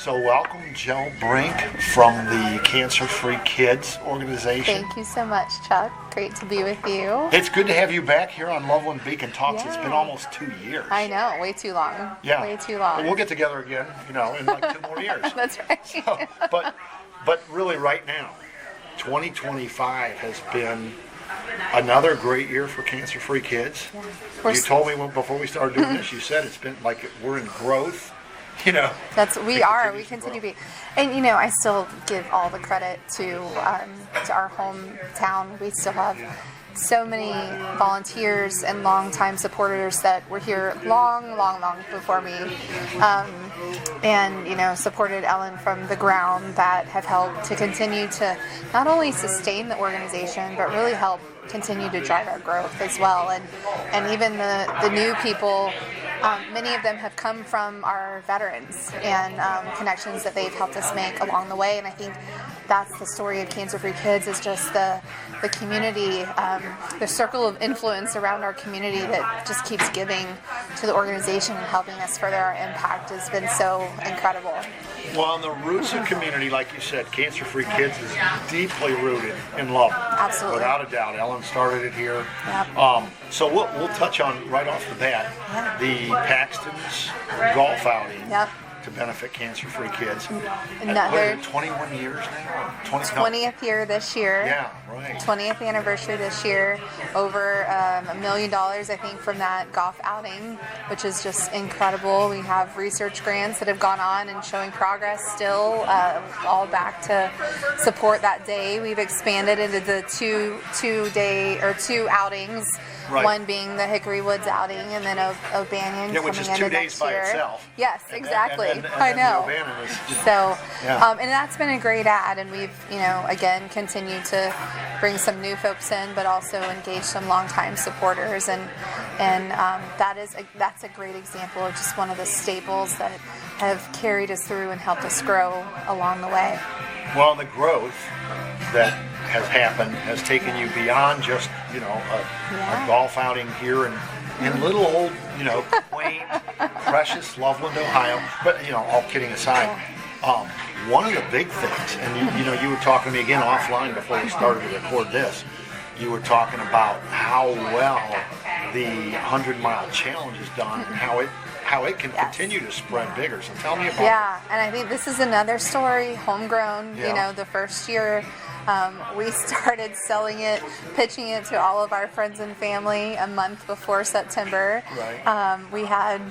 So welcome, Jill Brink from the CancerFree Kids organization. Thank you so much, Chuck. Great to be with you. It's good to have you back here on Loveland Beacon Talks. Yeah. It's been almost 2 years. I know, way too long. Yeah. Way too long. Well, we'll get together again, in like 2 more years. That's right. So, but really right now, 2025 has been another great year for CancerFree Kids. Yeah. You told me before we started doing this, you said it's been like we're in growth. We continue to be, and I still give all the credit to our hometown. We still have so many volunteers and longtime supporters that were here long before me, and supported Ellen from the ground, that have helped to continue to not only sustain the organization but really help continue to drive our growth as well. And even the new people, many of them have come from our veterans and connections that they've helped us make along the way. And I think that's the story of CancerFree Kids, is just the community, the circle of influence around our community that just keeps giving to the organization and helping us further our impact has been so incredible. Well, on the roots of community, like you said, CancerFree Kids is deeply rooted in love. Absolutely. Without a doubt. Ellen started it here. Yep. So we'll touch on, right off the bat, the Paxton's golf outing. Yep. To benefit CancerFree Kids. Another 21 years now? 20th year this year. Yeah, right. 20th anniversary this year. Over $1 million, I think, from that golf outing, which is just incredible. We have research grants that have gone on and showing progress still, all back to support that day. We've expanded into the two outings. Right. One being the Hickory Woods outing, and then O'Banion coming which is into 2 days by itself. Yes, exactly. And I know. So, yeah. And that's been a great ad, and we've, again, continued to bring some new folks in, but also engage some longtime supporters, and that's a great example of just one of the staples that have carried us through and helped us grow along the way. Well, the growth that has happened has taken you beyond just a golf outing here in little old quaint, precious Loveland, Ohio. But all kidding aside, one of the big things, and you were talking to me again offline before we started to record this. You were talking about how well the 100-mile challenge is done and how it can continue to spread bigger. So tell me about it. Yeah, and I think this is another story, homegrown. Yeah. The first year we started selling it, pitching it to all of our friends and family a month before September. Right. We had,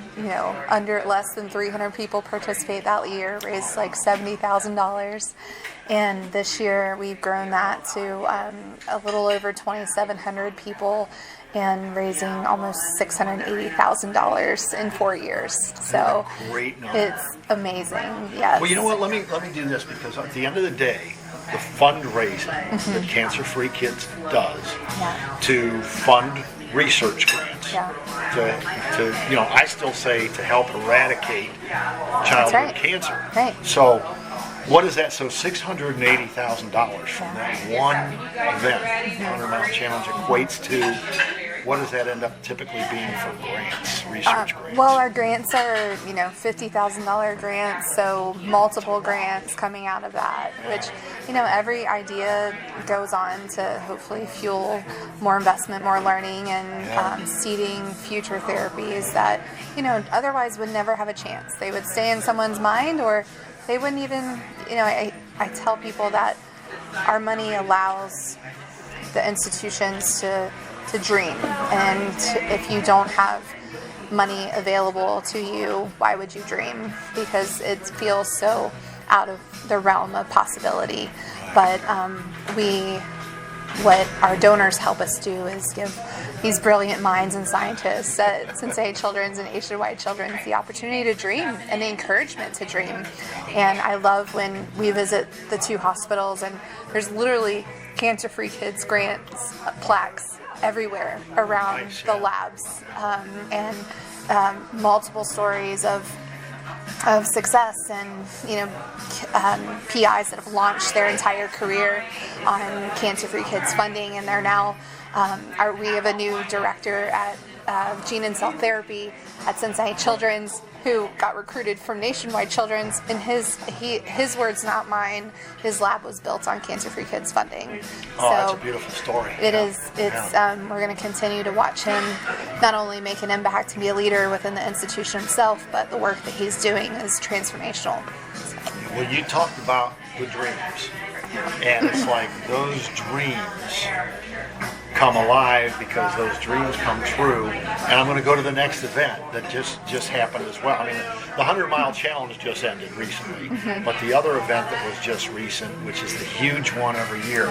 under less than 300 people participate that year, raised like $70,000. And this year we've grown that to a little over 2,700 people, and raising almost $680,000 in 4 years. So great number. It's amazing. Yes. Well, you know what? Let me do this, because at the end of the day, the fundraising that CancerFree Kids does to fund research grants, to I still say to help eradicate childhood cancer. Right. So what is that? So $680,000 from that one event, 100-mile challenge, equates to, what does that end up typically being for grants, research grants? Well, our grants are, $50,000 grants, so multiple grants coming out of that, which, every idea goes on to hopefully fuel more investment, more learning, and seeding future therapies that, otherwise would never have a chance. They would stay in someone's mind, or they wouldn't even, I tell people that our money allows the institutions to dream, and if you don't have money available to you, why would you dream? Because it feels so out of the realm of possibility. But what our donors help us do is give these brilliant minds and scientists at Cincinnati Children's and Nationwide Children's the opportunity to dream and the encouragement to dream. And I love when we visit the two hospitals, and there's literally CancerFree Kids grants, plaques everywhere around the labs, and multiple stories of success, and PIs that have launched their entire career on CancerFree Kids funding, and they're now we have a new director at gene and cell therapy at Cincinnati Children's who got recruited from Nationwide Children's, and his words, not mine, his lab was built on CancerFree Kids funding. Oh, that's a beautiful story. It is. We're going to continue to watch him not only make an impact to be a leader within the institution himself, but the work that he's doing is transformational. Well, you talked about the dreams, and it's like those dreams come alive because those dreams come true. And I'm going to go to the next event that just happened as well. I mean, the 100-mile challenge just ended recently, but the other event that was just recent, which is the huge one every year,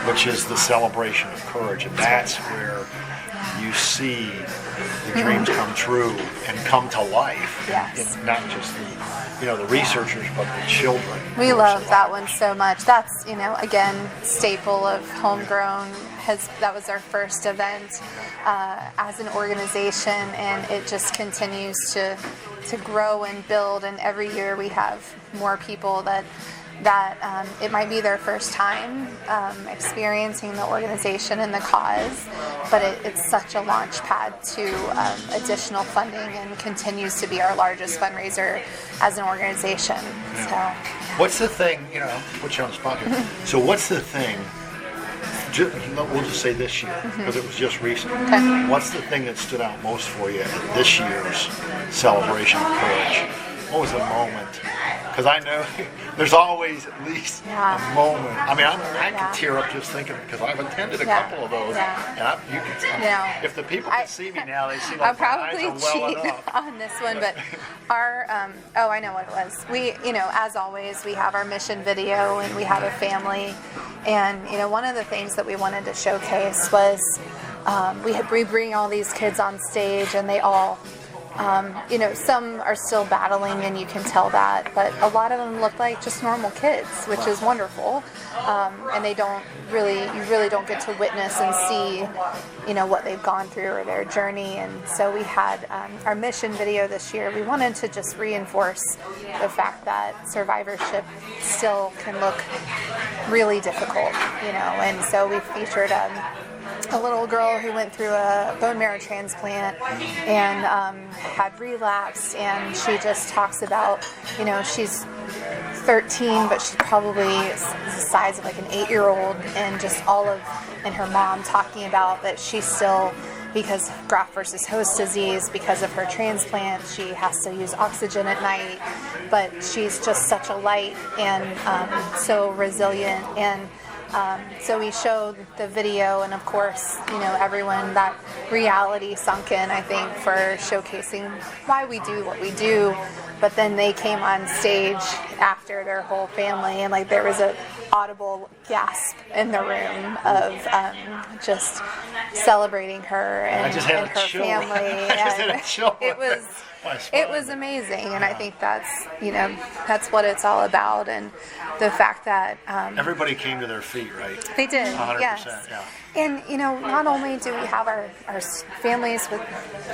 which is the celebration of courage, and that's where you see the dreams come true and come to life. Yes. And not just the researchers, but the children. We love that one so much. That's, again, staple of Homegrown. That was our first event as an organization, and it just continues to grow and build. And every year we have more people that it might be their first time experiencing the organization and the cause, but it's such a launch pad to additional funding, and continues to be our largest fundraiser as an organization. Yeah. So, what's the thing? Put you on the spot here. So, what's the thing? We'll just say this year, because it was just recent. Okay. What's the thing that stood out most for you at this year's celebration of courage? What was the moment? Because I know there's always at least a moment. I mean, I can tear up just thinking, because I've attended a couple of those, and you can. If the people can see me now, they see like my eyes are welling cheat up on this one, but our I know what it was. We, as always, we have our mission video, and we have a family, and one of the things that we wanted to showcase was we bring all these kids on stage, and they all. Some are still battling, and you can tell that, but a lot of them look like just normal kids, which is wonderful. And you really don't get to witness and see, what they've gone through or their journey. And so we had our mission video this year. We wanted to just reinforce the fact that survivorship still can look really difficult, and so we featured a little girl who went through a bone marrow transplant and had relapsed, and she just talks about, she's 13, but she's probably the size of like an 8-year-old, and just and her mom talking about that she's still, because graft versus host disease, because of her transplant, she has to use oxygen at night, but she's just such a light and so resilient. And so we showed the video, and of course, everyone, that reality sunk in, I think, for showcasing why we do what we do. But then they came on stage after, their whole family, and like there was a audible gasp in the room of just celebrating her and her family. It was amazing, and I think that's what it's all about, and the fact that everybody came to their feet, right? They did, 100%, yes. yeah. And not only do we have our families with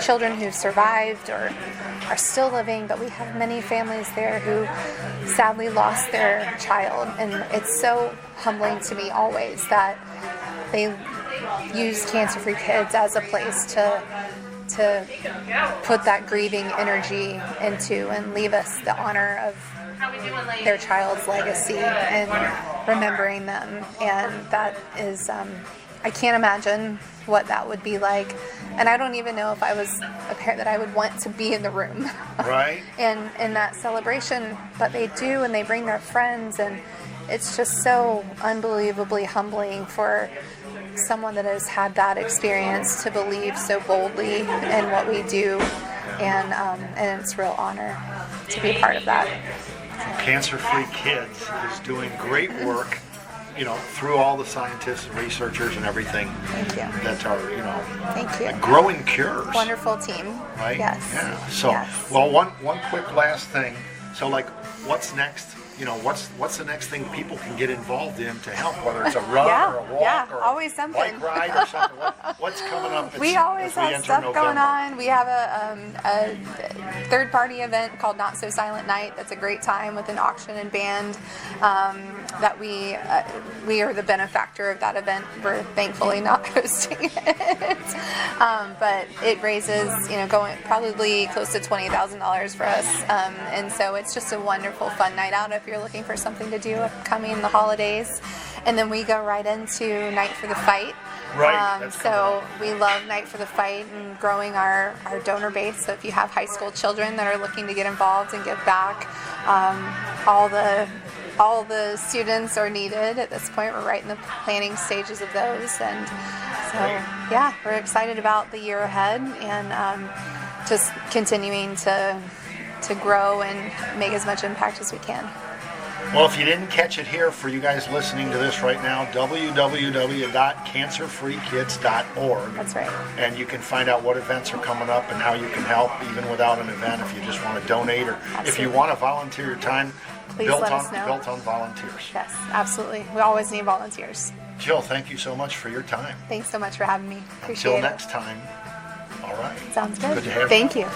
children who've survived or are still living, but we have many families there who sadly lost their child, and it's so humbling to me always that they use CancerFree Kids as a place to put that grieving energy into, and leave us the honor of their child's legacy and remembering them. And that is, I can't imagine what that would be like, and I don't even know if I was a parent that I would want to be in the room, right? in that celebration, but they do, and they bring their friends, and it's just so unbelievably humbling for someone that has had that experience to believe so boldly in what we do, and it's a real honor to be a part of that. CancerFree Kids is doing great work, through all the scientists and researchers and everything. Thank you. That are, Thank you. like growing cures. Wonderful team. Right? Yes. Yeah. So, yes. well, one quick last thing. So, like, what's next what's the next thing people can get involved in to help, whether it's a run or a walk or always a something. bike ride or something. What's coming up? We always have stuff going on. We have a third-party event called Not So Silent Night. That's a great time with an auction and band. That we are the benefactor of that event. We're thankfully not hosting it, but it raises going probably close to $20,000 for us, and so it's just a wonderful fun night out if you're looking for something to do coming the holidays. And then we go right into Night for the Fight. Right. So we love Night for the Fight and growing our donor base. So if you have high school children that are looking to get involved and give back, all the students are needed at this point. We're right in the planning stages of those, and so yeah, we're excited about the year ahead and just continuing to grow and make as much impact as we can. Well, if you didn't catch it here, for you guys listening to this right now, www.CancerFreeKids.org. That's right. And you can find out what events are coming up and how you can help, even without an event, if you just want to donate or if you want to volunteer your time. Please let us know. Built on volunteers. Yes, absolutely. We always need volunteers. Jill, thank you so much for your time. Thanks so much for having me. Appreciate it. Until next time. All right. Sounds good. Good to have you. Thank you.